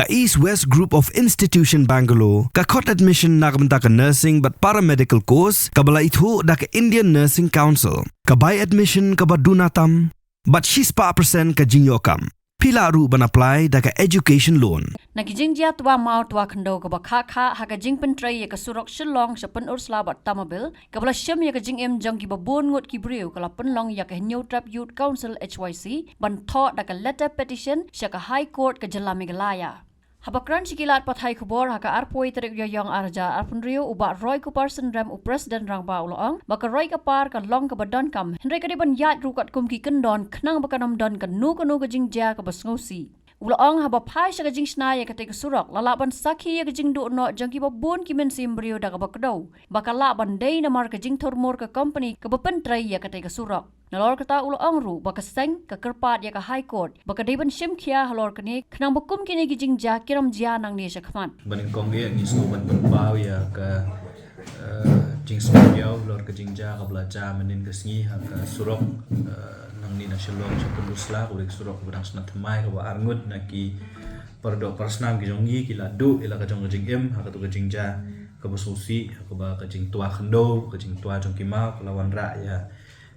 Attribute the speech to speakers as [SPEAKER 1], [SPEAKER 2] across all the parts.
[SPEAKER 1] Ka East West Group of Institution Bangalore, ka khot admission na kabanta ka nursing but paramedical course, kabala ithu da ka Indian Nursing Council. Ka buy admission ka badunatam, but she's pa percent ka jinyokam. Pila ru ban apply da ka education loan.
[SPEAKER 2] Nakijingjia tua mau tua khando ka bakha kha ha ka jing pentrai ka surok shillong sa pen ursla bat tamabil ka bala shim ya ka jing em jong ki babon ngot ki breu ka la pen long ya ka new trap youth council HYC ban tho da ka letter petition sha ka high court ka jala megalaya. Habakran sikilat pathai khubor ha ka arpoi terik yoyong arja arpunrio uba roy ku person ram u president rang ba ulong baka roy ka par ka long ka badon kam henry ka diban yat rukat kum ki kendon knang baka nam don ka nu ka jingjia ka basngosi. Ulong haba phai sa ka jing snaya ka te ka surok lalaban sakhi ka jing du no jang ki babon ki men simbrio da ka bakdo baka la ban dei na mar ka jing thormor ka company ka bapen trai ya ka te ka surok. Nalor kata ulong ru baka seng ka kerpat ya ka high court baka dei ban shim khia halor ka ni knang bakum ki ni ki jing ja kiram jia nang ni sa khman.
[SPEAKER 3] Banin kong ye ni so ban pau ya ka jing studio lor ka jing ja ka belajar menin ka sngi ha ka surok nang ni na shalom sa pendusla ulik surok bedang snat mai ka arngut na ki perdo persnam ki jongi ki ladu ila ka jong jing em ha ka tu ka jing ja ka basusi ka ba ka jing tua khando ka jing tua jong ki ma ka lawan ra ya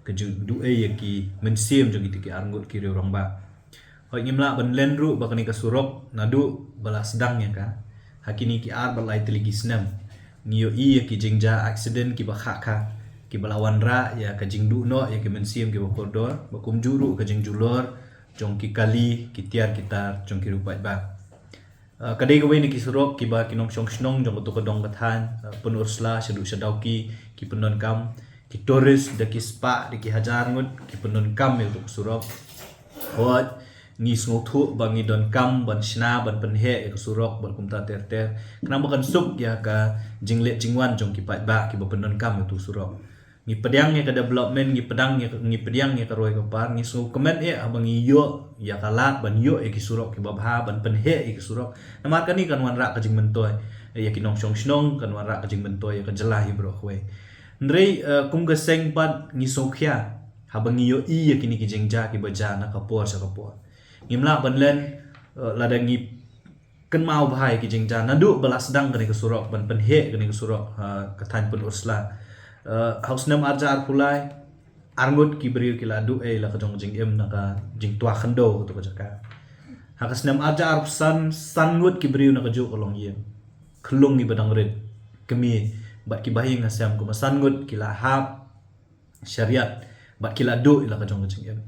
[SPEAKER 3] ka jing du e ya ki mensim jong ki arngut ki rong ba hoi ngimla ban len ru ba ka ni ka surok nadu bala sedang ya ka hakini ki ar balai teligi snam ngiyo i ya ki jing ja accident ki ba kha kha ki balawan ra ya ka jing du no ya ki mensim ki bokordor bakum juru ka jing julor jong ki kali ki tiar kitar jong ki rupat ba kadai ka ni ki surok ki ba ki nong shong snong jong to ka dong kathan penursla sedu sedau ki penon kam ki tourist da ki spa di ki hajar ngut ki penon kam ya to surok hot ni smothu bangi don kam ban shna ban penhe ya surok ban kumta ter ter kenapa kan sup ya ka jinglet jingwan jong ki pat ba ki penon kam itu surok ni pedang ya ka development ni pedang ya ni pedang ya ka roy ka par ni so comment ya abang yo ya kalat ban yo ya ki surok ki babha ban penhe ya ki surok namar kan ni kan wan ra ka jing mentoy ya ki nong shong snong kan wan ra ka jing mentoy ya ka jelah bro khwe ndrei kum ga seng pat ni so khya habang yo i ya ki ni ki jing ja ki baja na ka por sa ka por ngimla ban len lada ngi kan mau bahai ki jing ja nadu balas sedang ka ni ka surok ban penhe ka ni ka surok ka than pun ursla haus nam arja arpulai arngut ki beriu ki ladu la ka jong jing em na ka jing tua khando to ka jaka hakas nam arja arpsan sangut ki beriu na ka ju kolong yem khlung ni badang red kemi bat ki bahi ngasam ko sangut ki lahap syariat bat ki ladu la ka jong jing em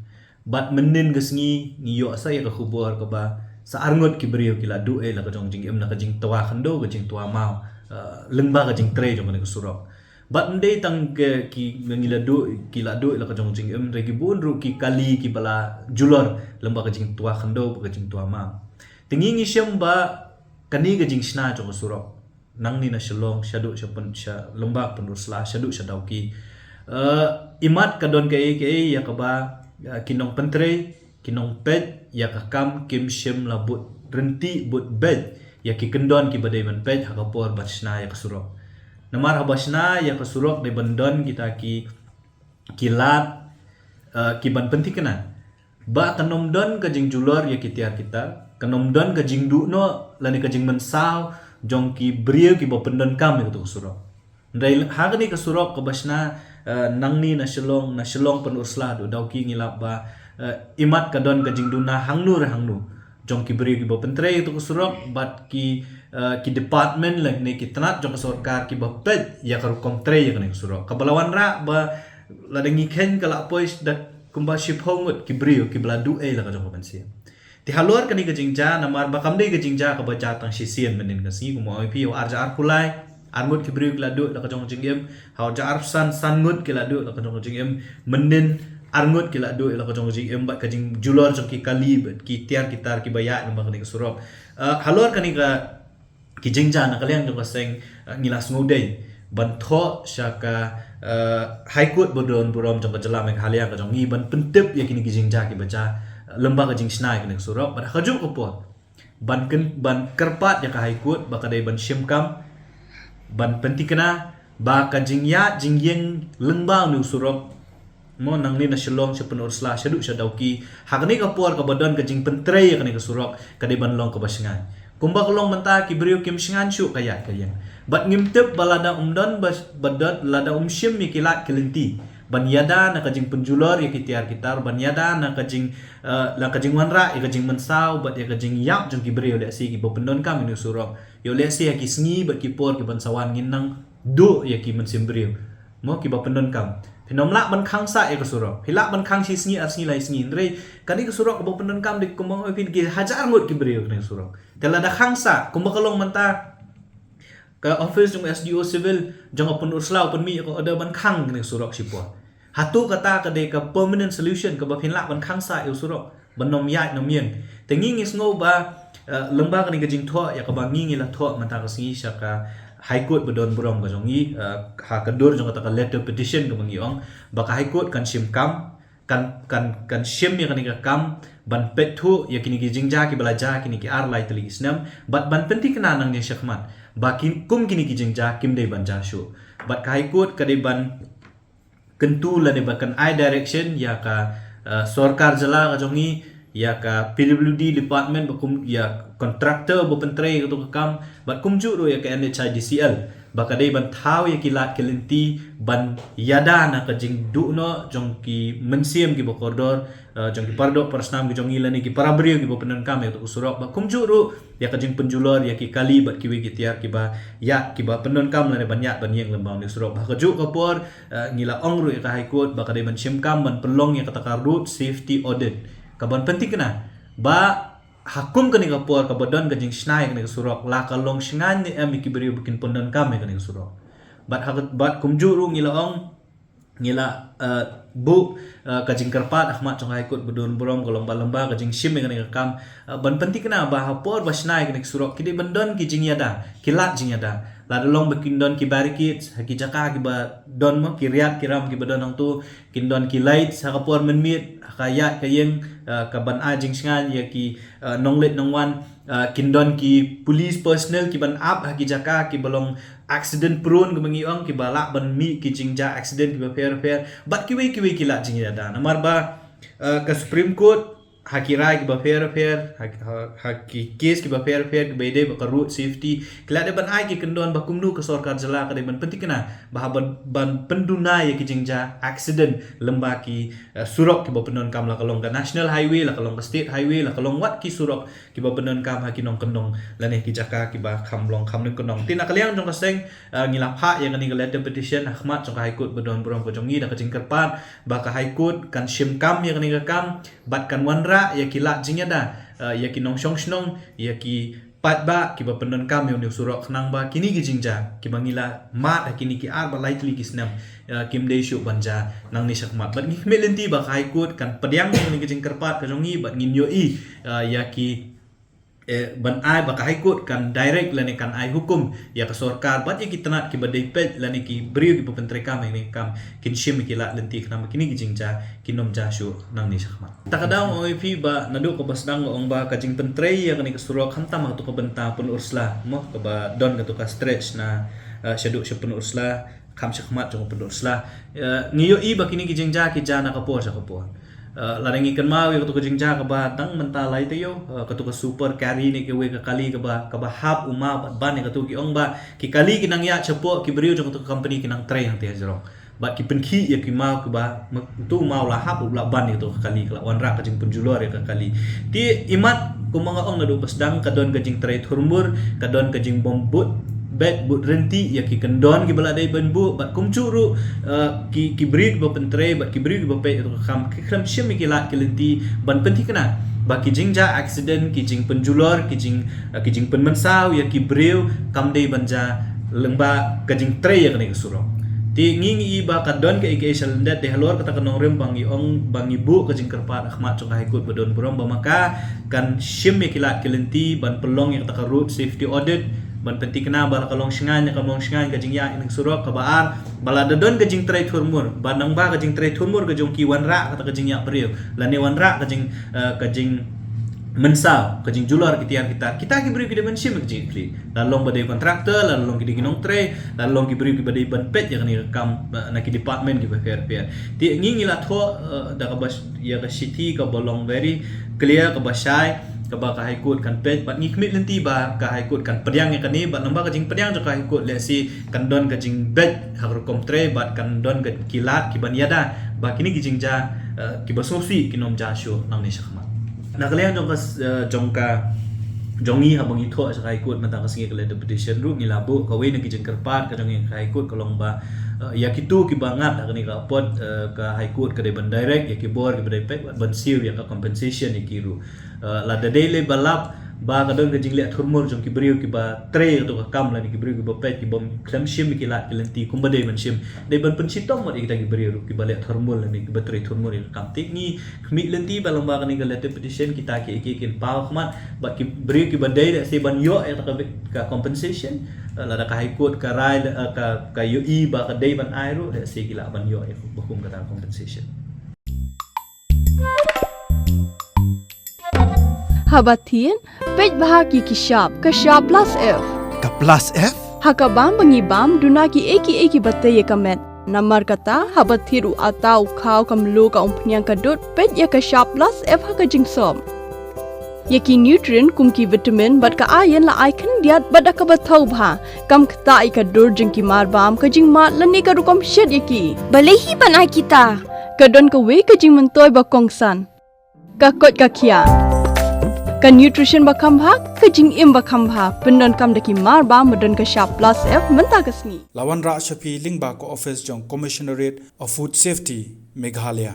[SPEAKER 3] bat menin gesngi ngiyo saya ka khubor ka ba sa arngut ki beriu ki ladu la ka jong jing em na ka jing tua khando ka jing tua mau lengba ka jing tre jong ka surok bat ndei tang ke ki ngiladu ki ladu la ka jong jing em regi bun ru ki kali ki bala julor lembah ka jing tua khando ka jing tua ma tingi ngi shem ba kani ka jing sna jong surok nang ni na shalong shadu shapan sha lembah pendusla shadu shadau ki imat ka don ke ya ka ba kinong pentre kinong pet ya ka kam kim shem la but renti but bed ya ki kendon ki badai man pet ha ka por bat sna ya ka surok namar habasna ya kasurok de bandon kita ki kilat ki ban penting kena ba kanom don ka jing julor ya kitiar kita kanom don ka jing du no lani ka jing mensau jong ki brio ki bo pendon kam ya to kasurok ndai hagani kasurok ka basna nangni na shalong pen ursla do dau ki ngilap ba imat ka don ka jing du na hangnu jong ki brio ki bo pentre to kasurok bat ki department lang ni kitnat jong sarkar ki bapet ya karu kontre ya kan surok kabalawan ra ba ladangi ken kala pois dat kumba ship hongut ki brio ki bladu la ka jong pensi ti halor kan ni ka jingja namar ba kamdei ka jingja ka baca tang sisien menin ka si kumo pi arja arpulai armut ki brio ki ladu la ka jong jingem hau ja arsan sangut ki ladu la ka jong jingem menin arngut ki ladu la ka jong jingem ba ka jing julor jong ki kali ki tiar kitar ki baya nambah kan ni ka surok halor kan ni ka ki jingja na kalian jong seng ngilas ngudei bantho syaka high court bodon burom jong jela mek halia ka jong ngi ban pentep ya kini ki jingja ki baca lembah ka jing snai ka nek surok pada khaju ko po ban kerpat ya ka high court ba ka dai ban shimkam ban pentikna ba ka jingya jingyeng lembah nu surok mo nang ni na shalom sa penursla shadu shadauki hakni ka por ka bodon ka jing pentre ya ka nek surok ka dai ban long ka basingan kumba kelong menta ki brio kim shingan shu kaya kaya bat ngimtep balada umdon badat lada umshim mi kilat kelinti ban yada na kajing penjulor ya kitiar kitar ban yada na kajing la kajing wanra ya kajing mensau bat ya kajing yap jong ki brio le si ki bopendon kam ni surok yo le si ya ki sngi bat ki por ki ban sawan nginang do ya ki mensim brio mo ki bopendon kam Pinomlak ban khang sa e kesurok. Hilak ban khang si sngi asngi lai sngi. Ndrei kani kesurok kebo pendon kam dik kumbang pin ki hajar ngut ki brio kene surok. Tela da khang sa kumba kalong menta ka office jong SDO civil jong apun urslau pun mi ko ada ban khang kene surok sipo. Hatu kata ka de ka permanent solution ka ba pinlak ban khang sa e surok. Ban nom yat nom yen. Tengi ngis ngo ba lemba kani ka jing tho ya ka ba ngi la tho menta ka sngi syaka High Court bedon burong ka jongi ha kadur jong kata letter petition ka mangiong baka High Court kan sim kam kan sim ya kanika kam ban pethu ya kini ki jingja ki balaja kini ki ar lai teli isnam bat ban penti kena nang ni syakmat bakin kum kini ki jingja kim dei ban jashu bat ka High Court ka dei ban kentu la ne bakan I direction ya ka sarkar jala ka jongi ya ka PWD department bakum ya kontraktor bo pentrei ka to kam bat kumju ro ya ka NHIDCL bakadai ban thau ya kilat kelenti ban yada na ka jing du no jong ki mensiem ki bo koridor jong ki pardo persnam ki jong ilani ki parabrio ki bo penan kam ya to usurok ba kumju ro ya ka jing penjulor ya ki kali bat ki wi ki tiar ki ba ya ki ba penan kam la ne banyak ban yeng lembam ni usurok ba ka ju ka por ngila ong ro ya ka High Court bakadai ban sim kam ban pelong ya ka ta road safety audit kaban penting kena ba hakum kani ka por ka bodon ka jing snai kani ka surok la ka long shingan ni ami ki beri bikin pondon kami kani ka surok bat kumjuru ngila ong ngila bu ka jing karpat ahmad chong High Court bodon borom ka lomba lomba ka jing shim kani ka kam ban penting kena ba hapor ba snai kani ka surok kidi bandon ki jing yada kilat jing yada la dolong bekindon ki barricades haki jaka ki ba don mo ki riat ki ram ki badon ang tu kindon ki light sa kapor menmit kaya kayeng ka ban ajing sngan ya ki nonglet nongwan kindon ki police personnel ki ban up haki jaka ki balong accident prone ki mangiong ki balak ban mi ki jingja accident ki ba fair bat ki we ki la jing da namar ba ka Supreme Court haki rai ki ba fair haki case ki ba fair ki bede ba road safety kila de ban ai ki kendon ba kumnu ka sarkar jala ka de ban penting kena ba ban penduna ya ki jingja accident lemba ki surok ki ba penon kam la kalong ka national highway la kalong ka state highway la kalong wat ki surok ki ba penon kam haki nong kendong la ne ki jaka ki ba khamlong khamne kendong tin akaliang jong ka seng ngilap ha yang ni ka letter petition ahmad jong ka High Court bedon borong ko jongi da ka jingkerpat ba ka High Court kan sim kam yang ni ka kam bat kan wanra ya ki lat jingya da ya ki nong shong shnong ya ki pat ba ki ba pendon kam yo surok khnang ba kini ki jingja ki bangila mat kini ki ar ba lightly ki snam kim dei shu banja nang ni sakmat bat ngi melenti ba High Court kan pediang ni ki jingkerpat ka jongi bat ngin yo i ya ki ban ai ba ka High Court kan direct lani kan ai hukum ya ka sarkar bat ya ki tanat ki badai pet lani ki brio ki pentre kam ni kam kin shim ki la lenti khna kini ki jingja kinom ja shu nang ni sakmat takadaw oi fi ba nadu ko basdang ong ba ka jing pentre ya kan ka surok hantam to ka benta pun ursla mo ka ba don ka to ka stretch na shadu shapun ursla kam sakmat jong pun ursla ngiyo i ba kini ki jingja ki jana ka por sa ka por larangi kan mau ya ketuka jingja ka ba tang mentalai tayo ketuka super carry ni ke we ka kali ka ba hap uma ban ni ketuki ong ba ki kali kinang ya chapo ki brio jong ketuka company kinang tray hang te jero ba ki penki ya ki mau ka ba tu mau la hap ula ban ni to kali kala wanra ka jing penjulor ya ka kali ti imat ku mga ong nadu pasdang ka don ka jing tray thurmur ka don ka jing bombut bet but renti ya ki kendon ki baladai banbu bat kumcuru ki brid ba pentre bat ki brid ba pe to kham ki kham shim ki lat ki lenti ban penti kana ba ki jingja accident ki jing penjulor ki jing penmensau ya ki breu kam dei banja lengba ka jing tre ya kani surok ti ngingi ba kadon ka ike salendat de halor kata kanong rem bangi ong bangi bu ka jing kerpat ahmad chong High Court bedon borom ba maka kan shim ki lat ki lenti ban pelong yang ta road safety audit ban penting kena bala kalong shingan ka jing ya inang surok ka baar bala dadon ka jing tray thurmur banang ba ka jing tray thurmur ka jong ki wanra kata ka jing ya brio lani wanra ka jing mensau ka jing julor kita ki brio ki de menshim ka jing kli lalong badai kontraktor lalong ki ginong tray lalong ki brio ki badai ban pet ya ni kam na ki department ki fair ti ngingi la tho da ka bas ya ka city ka bolong very clear ka basai ba ka high court kan pej bat ngikmit lenti ba ka high court kan pediang yang kani bat lamba ka jing pediang jo ka high court le si kan don ka jing bed hak kom tre bat kan don ka kilat ki ban yada ba kini ki jing ja ki ba sofi kinom ja sho nang ni sakmat nakalian jong ka jongi habang ito sa high court mata ka singi ka le petition ru ni labo ka we na ki jing kerpat ka jongi high court kolong ba ya kitu ki bangat akani ka pot ka high court ka de ban direct ya ki bor ki ban pek ban siu ya ka compensation ni kiru la da daily balap ba ka don ka jingle thurmur jong ki brio ki ba tre to ka kam la ni ki brio ki ba pek ki bom klam shim ki la ki lenti kum ba de man shim de ban pen sitom mo ki ta ki brio ki ba le thurmur la ni ki ba tre thurmur ni kam tik ni khmi lenti ba lamba ka ni ka le petition kita ki kin pa khmat ba ki brio ki ba de se ban yo ya ka compensation la da ka high court ka rai ka UI ba ka day ban airu da se gila ban yo ba kum ka compensation
[SPEAKER 4] Habatin pej bahagi ki shop plus F
[SPEAKER 5] Ka plus F?
[SPEAKER 4] hakabam bangibam duna ki eki batte ye kamet namar kata habathiru atau khau kamlu ka umpnyang kadut pej ya ka shop plus F haka jingsom yaki nutrient kum ki vitamin bat ka iron la icon diat bat ka bathau bha kam khta I ka dur jing ki mar bam ka jing mat lani ka rukom shed yaki
[SPEAKER 6] Balehi banai kita.
[SPEAKER 4] kadon ka we ka jing mentoy ba kongsan ka kot ka khia ka nutrition ba khambha ka jing im ba khambha pendon kam daki mar ba modon ka shop plus F menta kasni
[SPEAKER 5] Lawan Ra Shafi Lingba ko office jong Commissionerate of Food Safety Meghalaya